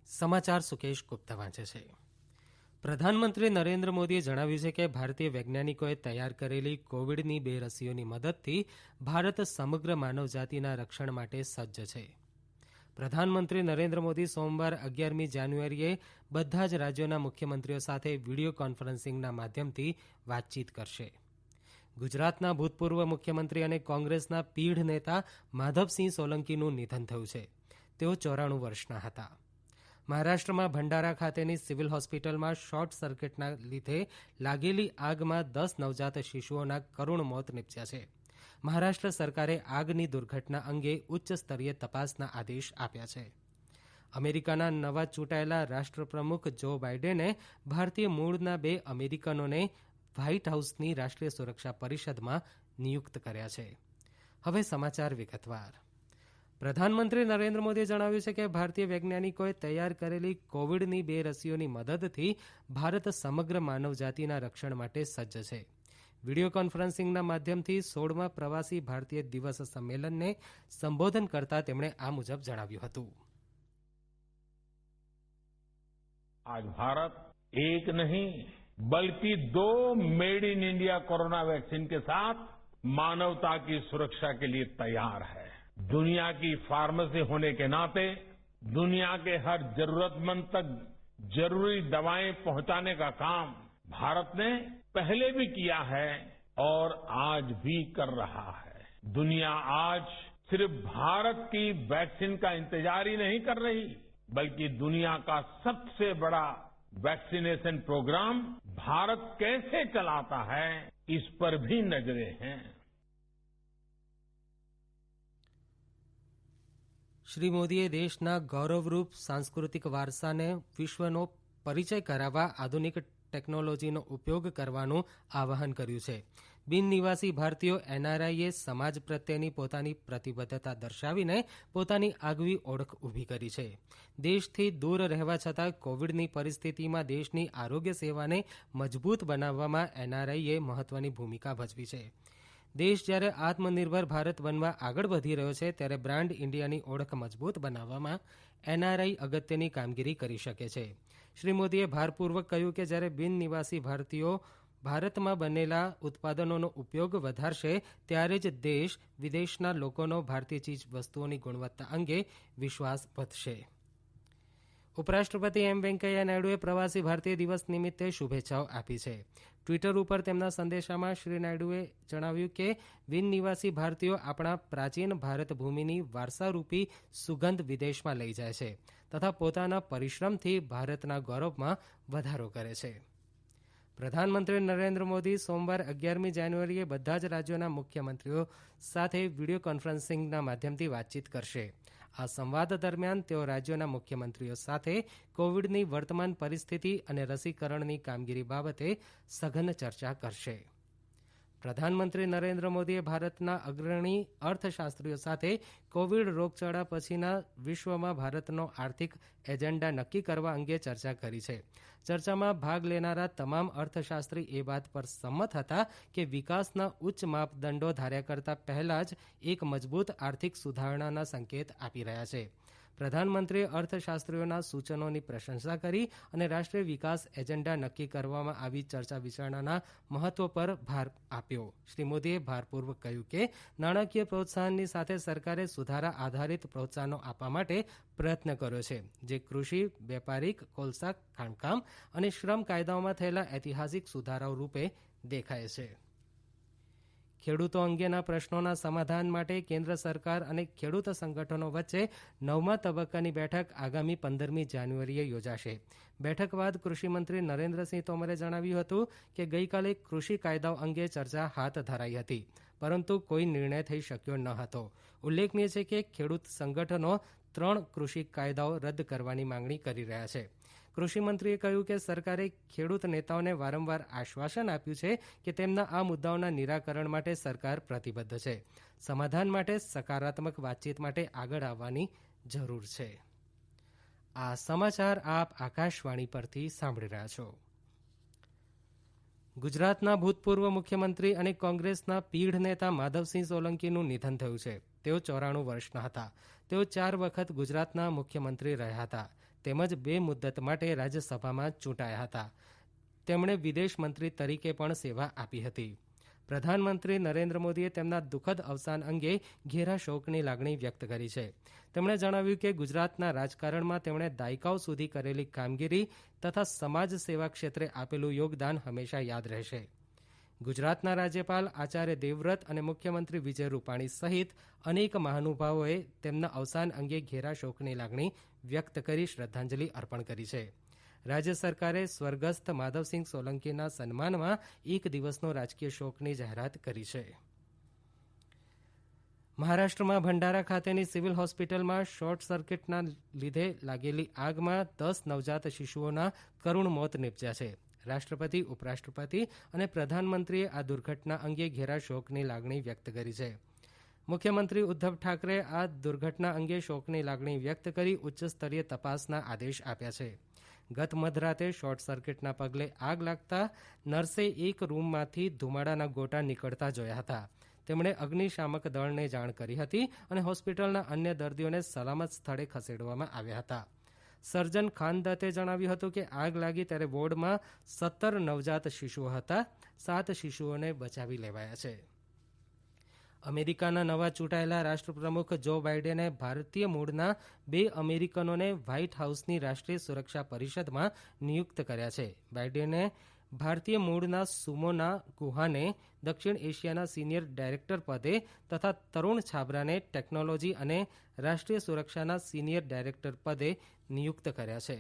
સમાચાર સુકેશ ગુપ્તા વાંચે છે. પ્રધાનમંત્રી નરેન્દ્ર મોદીએ જણાવ્યું છે કે ભારતીય વૈજ્ઞાનિકોએ તૈયાર કરેલી કોવિડની 2 રસીઓની મદદથી ભારત સમગ્ર માનવજાતિના રક્ષણ માટે સજ્જ છે. પ્રધાનમંત્રી નરેન્દ્ર મોદી સોમવાર 11મી જાન્યુઆરીએ બધા જ રાજ્યોના મુખ્યમંત્રીઓ સાથે વીડિયો કોન્ફરન્સિંગના માધ્યમથી વાતચીત કરશે. ગુજરાતના ભૂતપૂર્વ મુખ્યમંત્રી અને કોંગ્રેસના પીઢ નેતા માધવસિંહ સોલંકીનું નિધન થયું છે. તેઓ 94 વર્ષના હતા. મહારાષ્ટ્રમાં ભંડારા ખાતેની સિવિલ હોસ્પિટલમાં શોર્ટ સર્કિટના લીધે લાગેલી આગમાં 10 નવજાત શિશુઓના કરુણ મોત નિપજ્યા છે. મહારાષ્ટ્ર સરકારે આગની દુર્ઘટના અંગે ઉચ્ચ સ્તરીય તપાસના આદેશ આપ્યા છે. અમેરિકાના નવા ચૂંટાયેલા રાષ્ટ્રપ્રમુખ જો બાઇડેને ભારતીય મૂળના 2 અમેરિકનોને વ્હાઇટ હાઉસની રાષ્ટ્રીય સુરક્ષા પરિષદમાં નિયુક્ત કર્યા છે. હવે સમાચાર વિગતવાર. પ્રધાનમંત્રી નરેન્દ્ર મોદીએ જણાવ્યું છે કે ભારતીય વૈજ્ઞાનિકોએ તૈયાર કરેલી કોવિડની 2 રસીઓની મદદથી ભારત સમગ્ર માનવજાતિના રક્ષણ માટે સજ્જ છે. વીડિયો કોન્ફરન્સિંગના માધ્યમથી 16મા પ્રવાસી ભારતીય દિવસ સંમેલનને સંબોધન કરતા તેમણે આ મુજબ જણાવ્યું હતું. आज भारत एक नहीं बल्कि 2 made in India corona vaccine के साथ मानवता की सुरक्षा के लिए तैयार है. दुनिया की फार्मेसी होने के नाते दुनिया के हर जरूरतमंद तक जरूरी दवाएं पहुंचाने का काम भारत ने पहले भी किया है और आज भी कर रहा है. दुनिया आज सिर्फ भारत की वैक्सीन का इंतजार ही नहीं कर रही बल्कि दुनिया का सबसे बड़ा वैक्सीनेशन प्रोग्राम भारत कैसे चलाता है इस पर भी नजरें हैं. શ્રી મોદીએ દેશના ગૌરવરૂપ સાંસ્કૃતિક વારસાને વિશ્વનો પરિચય કરાવવા આધુનિક ટેકનોલોજીનો ઉપયોગ કરવાનું આહ્વાન કર્યું છે. બિન નિવાસી ભારતીયો એનઆરઆઈએ સમાજ પ્રત્યેની પોતાની પ્રતિબદ્ધતા દર્શાવીને પોતાની આગવી ઓળખ ઊભી કરી છે. દેશથી દૂર રહેવા છતાં કોવિડની પરિસ્થિતિમાં દેશની આરોગ્ય સેવાને મજબૂત બનાવવામાં એનઆરઆઈએ મહત્વની ભૂમિકા ભજવી છે. દેશ જ્યારે આત્મનિર્ભર ભારત બનવા આગળ વધી રહ્યો છે ત્યારે બ્રાન્ડ ઇન્ડિયાની ઓળખ મજબૂત બનાવવામાં એનઆરઆઈ અગત્યની કામગીરી કરી શકે છે. શ્રી મોદીએ ભારપૂર્વક કહ્યું કે જ્યારે બિન નિવાસી ભારતીયો ભારતમાં બનેલા ઉત્પાદનોનો ઉપયોગ વધારશે ત્યારે જ દેશ વિદેશના લોકોનો ભારતીય ચીજ વસ્તુઓની ગુણવત્તા અંગે વિશ્વાસ વધશે. ઉપરાષ્ટ્રપતિ એમ વેંકૈયા નાયડુએ પ્રવાસી ભારતીય દિવસ નિમિત્તે શુભેચ્છાઓ આપી છે. ટ્વિટર ઉપર તેમના સંદેશામાં શ્રી નાયડુએ જણાવ્યું કે બિન નિવાસી ભારતીયો આપણા પ્રાચીન ભારત ભૂમિની વારસારૂપી સુગંધ વિદેશમાં લઈ જાય છે તથા પોતાના પરિશ્રમથી ભારતના ગૌરવમાં વધારો કરે છે. પ્રધાનમંત્રી નરેન્દ્ર મોદી સોમવાર 11મી જાન્યુઆરીએ બધા જ રાજ્યોના મુખ્યમંત્રીઓ સાથે વીડિયો કોન્ફરન્સિંગના માધ્યમથી વાતચીત કરશે. આ સંવાદ દરમિયાન તેઓ રાજ્યોના મુખ્યમંત્રીઓ સાથે કોવિડની વર્તમાન પરિસ્થિતિ અને રસીકરણની કામગીરી બાબતે સઘન ચર્ચા કરશે. પ્રધાનમંત્રી નરેન્દ્ર મોદીએ ભારતના અગ્રણી અર્થશાસ્ત્રીઓ સાથે કોવિડ રોગચાળા પછીના વિશ્વમાં ભારતનો આર્થિક એજન્ડા નક્કી કરવા અંગે ચર્ચા કરી છે. ચર્ચામાં ભાગ લેનારા તમામ અર્થશાસ્ત્રી એ વાત પર સંમત હતા કે વિકાસના ઉચ્ચ માપદંડો ધાર્યા કરતા પહેલા જ એક મજબૂત આર્થિક સુધારણાના સંકેત આપી રહ્યા છે. પ્રધાનમંત્રીએ અર્થશાસ્ત્રીઓના સૂચનોની પ્રશંસા કરી અને રાષ્ટ્રીય વિકાસ એજન્ડા નક્કી કરવામાં આવી ચર્ચા વિચારણાના મહત્વ પર ભાર આપ્યો. શ્રી મોદીએ ભારપૂર્વક કહ્યું કે નાણાકીય પ્રોત્સાહનની સાથે સરકારે સુધારા આધારિત પ્રોત્સાહનો આપવા માટે પ્રયત્ન કર્યો છે જે કૃષિ, વેપારિક, કોલસા, ખાણકામ અને શ્રમ કાયદાઓમાં થયેલા ઐતિહાસિક સુધારાઓ રૂપે દેખાય છે. ખેડૂતો અંગેના પ્રશ્નોના સમાધાન માટે કેન્દ્ર સરકાર અને ખેડૂત સંગઠનો વચ્ચે 9મા તબક્કાની બેઠક આગામી 15મી જાન્યુઆરીએ યોજાશે. બેઠક બાદ કૃષિમંત્રી નરેન્દ્રસિંહ તોમરે જણાવ્યું હતું કે ગઈકાલે કૃષિ કાયદાઓ અંગે ચર્ચા હાથ ધરાઈ હતી પરંતુ કોઈ નિર્ણય થઈ શક્યો ન હતો. ઉલ્લેખનીય છે કે ખેડૂત સંગઠનો 3 કૃષિ કાયદાઓ રદ કરવાની માંગણી કરી રહ્યા છે. કૃષિમંત્રીએ કહ્યું કે સરકારે ખેડૂત નેતાઓને વારંવાર આશ્વાસન આપ્યું છે કે તેમના આ મુદ્દાઓના નિરાકરણ માટે સરકાર પ્રતિબદ્ધ છે. સમાધાન માટે સકારાત્મક વાતચીત માટે આગળ આવવાની જરૂર છે. આ સમાચાર આપ આકાશવાણી પરથી સાંભળી રહ્યા છો. ગુજરાતના ભૂતપૂર્વ મુખ્યમંત્રી અને કોંગ્રેસના પીઢ નેતા માધવસિંહ સોલંકીનું નિધન થયું છે. તેઓ 94 વર્ષના હતા. તેઓ 4 વખત ગુજરાતના મુખ્યમંત્રી રહ્યા હતા. તેમજ 2 મુદ્દત માટે રાજ્યસભામાં ચૂંટાયા હતા. તેમણે વિદેશ મંત્રી તરીકે પણ સેવા આપી હતી. પ્રધાનમંત્રી નરેન્દ્ર મોદીએ તેમના દુઃખદ અવસાન અંગે ઘેરા શોકની લાગણી વ્યક્ત કરી છે. તેમણે જણાવ્યું કે ગુજરાતના રાજકારણમાં તેમણે દાયકાઓ સુધી કરેલી કામગીરી તથા સમાજ સેવા ક્ષેત્રે આપેલું યોગદાન હંમેશા યાદ રહેશે. ગુજરાતના રાજ્યપાલ આચાર્ય દેવવ્રત અને મુખ્યમંત્રી વિજય રૂપાણી સહિત અનેક મહાનુભાવોએ તેમના અવસાન અંગે ઘેરા શોકની લાગણી વ્યક્ત કરી શ્રદ્ધાંજલિ અર્પણ કરી છે. રાજ્ય સરકારે સ્વર્ગસ્થ માધવસિંહ સોલંકીના સન્માનમાં એક દિવસનો રાજકીય શોકની જાહેરાત કરી છે. મહારાષ્ટ્રમાં ભંડારા ખાતેની સિવિલ હોસ્પિટલમાં શોર્ટ સર્કિટના લીધે લાગેલી આગમાં 10 નવજાત શિશુઓના કરુણ મોત નીપજ્યા છે. રાષ્ટ્રપતિ, ઉપરાષ્ટ્રપતિ અને પ્રધાનમંત્રીએ આ દુર્ઘટના અંગે ઘેરા શોકની લાગણી વ્યક્ત કરી છે. મુખ્યમંત્રી ઉદ્ધવ ઠાકરે આ દુર્ઘટના અંગે શોકની લાગણી વ્યક્ત કરી ઉચ્ચસ્તરીય તપાસના આદેશ આપ્યા છે. ગત મધરાતે શોર્ટ સર્કિટના પગલે આગ લાગતા નર્સે એક રૂમમાંથી ધુમાડાના ગોટા નીકળતા જોયા હતા. તેમણે અગ્નિશામક દળને જાણ કરી હતી અને હોસ્પિટલના અન્ય દર્દીઓને સલામત સ્થળે ખસેડવામાં આવ્યા હતા. સર્જન ખાનદત્તે જણાવ્યું હતું કે આગ લાગી ત્યારે વોર્ડમાં 17 નવજાત શિશુઓ હતા. 7 શિશુઓને બચાવી લેવાયા છે. અમેરિકાના નવા ચૂંટાયેલા રાષ્ટ્રપ્રમુખ જો બાઇડેને ભારતીય મૂળના 2 અમેરિકનોને વ્હાઇટ હાઉસની રાષ્ટ્રીય સુરક્ષા પરિષદમાં નિયુક્ત કર્યા છે. બાઇડેને ભારતીય મૂળના સુમોના ગુહાને દક્ષિણ એશિયાના સિનિયર ડાયરેક્ટર પદે તથા તરુણ છાબરાને ટેકનોલોજી અને રાષ્ટ્રીય સુરક્ષાના સિનિયર ડાયરેક્ટર પદે નિયુક્ત કર્યા છે.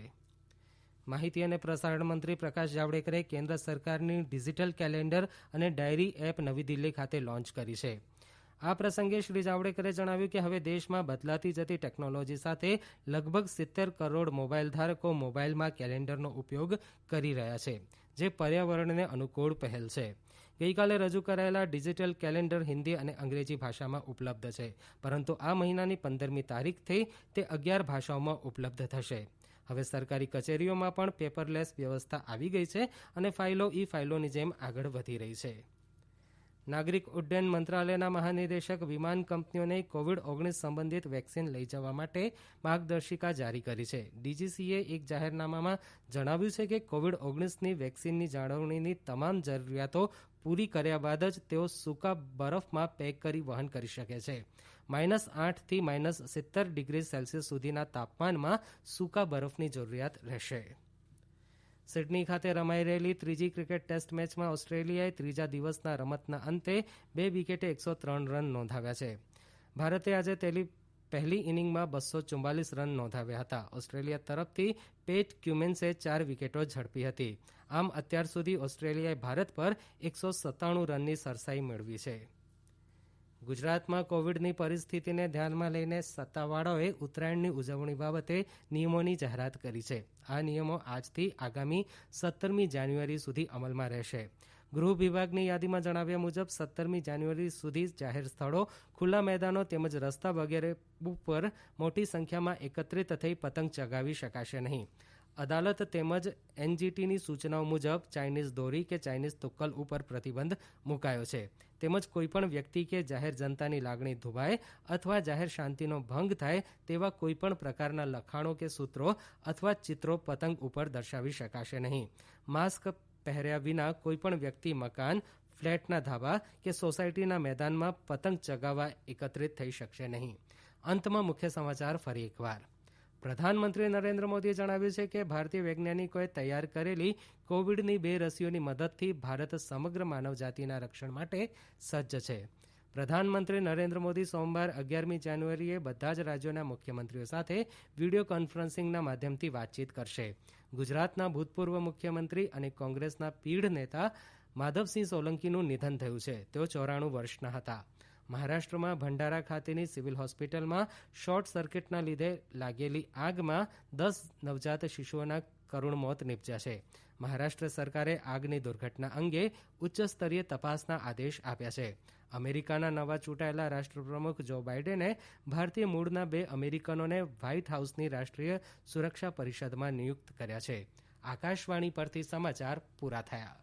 માહિતી અને પ્રસારણ મંત્રી પ્રકાશ જાવડેકરે કેન્દ્ર સરકારની ડિજિટલ કેલેન્ડર અને ડાયરી એપ નવી દિલ્હી ખાતે લોન્ચ કરી છે. આ પ્રસંગે શ્રી જાવડેકરે જણાવ્યું કે હવે દેશમાં બદલાતી જતી ટેકનોલોજી સાથે લગભગ 70 કરોડ મોબાઈલ ધારકો મોબાઈલમાં કેલેન્ડરનો ઉપયોગ કરી રહ્યા છે, જે પર્યાવરણને અનુકૂળ પહેલ છે. ગઈકાલે રજૂ કરાયેલા ડિજિટલ કેલેન્ડર હિન્દી અને અંગ્રેજી ભાષામાં ઉપલબ્ધ છે, પરંતુ આ મહિનાની 15મી તારીખથી તે 11 ભાષાઓમાં ઉપલબ્ધ થશે. હવે સરકારી કચેરીઓમાં પણ પેપરલેસ વ્યવસ્થા આવી ગઈ છે અને ફાઇલો ઈ-ફાઇલોની જેમ આગળ વધી રહી છે. નાગરિક ઉડ્ડયન મંત્રાલયના મહાનિદેશક વિમાન કંપનીઓને કોવિડ-19 સંબંધિત વેક્સિન લઈ જવા માટે માર્ગદર્શિકા જારી કરી છે. ડીજીસીએ એક જાહેરનામામાં જણાવ્યું છે કે કોવિડ-19ની વેક્સિનની જાળવણીની તમામ જરૂરિયાતો પૂરી કર્યા બાદ જ તેઓ સૂકા બરફમાં પેક કરી વહન કરી શકે છે. -8 થી -17 ડિગ્રી સેલ્સિયસ સુધીના તાપમાનમાં સૂકા બરફની જરૂરિયાત રહેશે. સિડની ખાતે રમાઈ રહેલી ત્રીજી ક્રિકેટ ટેસ્ટ મેચમાં ઓસ્ટ્રેલિયાએ ત્રીજા દિવસના રમતના અંતે 2 વિકેટે 103 રન નોંધાવ્યા છે. ભારતે આજે તેની પહેલી ઇનિંગમાં 244 રન નોંધાવ્યા હતા. ઓસ્ટ્રેલિયા તરફથી પેટ ક્યુમિન્સે 4 વિકેટો ઝડપી હતી. આમ અત્યાર સુધી ઓસ્ટ્રેલિયાએ ભારત પર 197 રનની સરસાઈ મેળવી છે. ગુજરાતમાં કોવિડની પરિસ્થિતિને ધ્યાનમાં લઈને સત્તાવાળાઓએ ઉત્તરાયણની ઉજવણી બાબતે નિયમોની જાહેરાત કરી છે. આ નિયમો આજથી આગામી 17મી જાન્યુઆરી સુધી અમલમાં રહેશે. ગૃહ વિભાગની યાદીમાં જણાવ્યા મુજબ 17મી જાન્યુઆરી સુધી જાહેર સ્થળો, ખુલ્લા મેદાનો તેમજ રસ્તા વગેરે ઉપર મોટી સંખ્યામાં એકત્રિત થઈ પતંગ ચગાવી શકાશે નહીં. અદાલત તેમજ એનજીટીની સૂચનાઓ મુજબ ચાઇનીઝ દોરી કે ચાઇનીઝ તુક્કલ ઉપર પ્રતિબંધ મુકાયો છે. તેમજ કોઈપણ વ્યક્તિ કે જાહેર જનતાની લાગણી દુભાય અથવા જાહેર શાંતિનો ભંગ થાય તેવા કોઈપણ પ્રકારના લખાણો કે સૂત્રો અથવા ચિત્રો પતંગ ઉપર દર્શાવી શકાશે નહીં. માસ્ક પહેર્યા વિના કોઈપણ વ્યક્તિ મકાન, ફ્લેટના ધાબા કે સોસાયટીના મેદાનમાં પતંગ ચગાવવા એકત્રિત થઈ શકશે નહીં. અંતમાં મુખ્ય સમાચાર ફરી એકવાર. પ્રધાનમંત્રી નરેન્દ્ર મોદીએ જણાવ્યું છે કે ભારતીય વૈજ્ઞાનિકોએ તૈયાર કરેલી કોવિડની 2 રસીઓની મદદથી ભારત સમગ્ર માનવજાતિના રક્ષણ માટે સજ્જ છે. પ્રધાનમંત્રી નરેન્દ્ર મોદી સોમવાર 11મી જાન્યુઆરીએ બધા જ રાજ્યોના મુખ્યમંત્રીઓ સાથે વિડીયો કોન્ફરન્સિંગના માધ્યમથી વાતચીત કરશે. ગુજરાતના ભૂતપૂર્વ મુખ્યમંત્રી અને કોંગ્રેસના પીઢ નેતા માધવસિંહ સોલંકીનું નિધન થયું છે. તેઓ 94 વર્ષના હતા. મહારાષ્ટ્રમાં ભંડારા ખાતેની સિવિલ હોસ્પિટલમાં શોર્ટ સર્કિટના લીધે લાગેલી આગમાં 10 નવજાત શિશુઓના કરુણ મોત નીપજ્યા છે. મહારાષ્ટ્ર સરકારે આગની દુર્ઘટના અંગે ઉચ્ચસ્તરીય તપાસના આદેશ આપ્યા છે. અમેરિકાના નવા ચૂંટાયેલા રાષ્ટ્રપ્રમુખ જો બાઇડેને ભારતીય મૂળના 2 અમેરિકનોને વ્હાઇટ હાઉસની રાષ્ટ્રીય સુરક્ષા પરિષદમાં નિયુક્ત કર્યા છે. આકાશવાણી પરથી સમાચાર પૂરા થયા.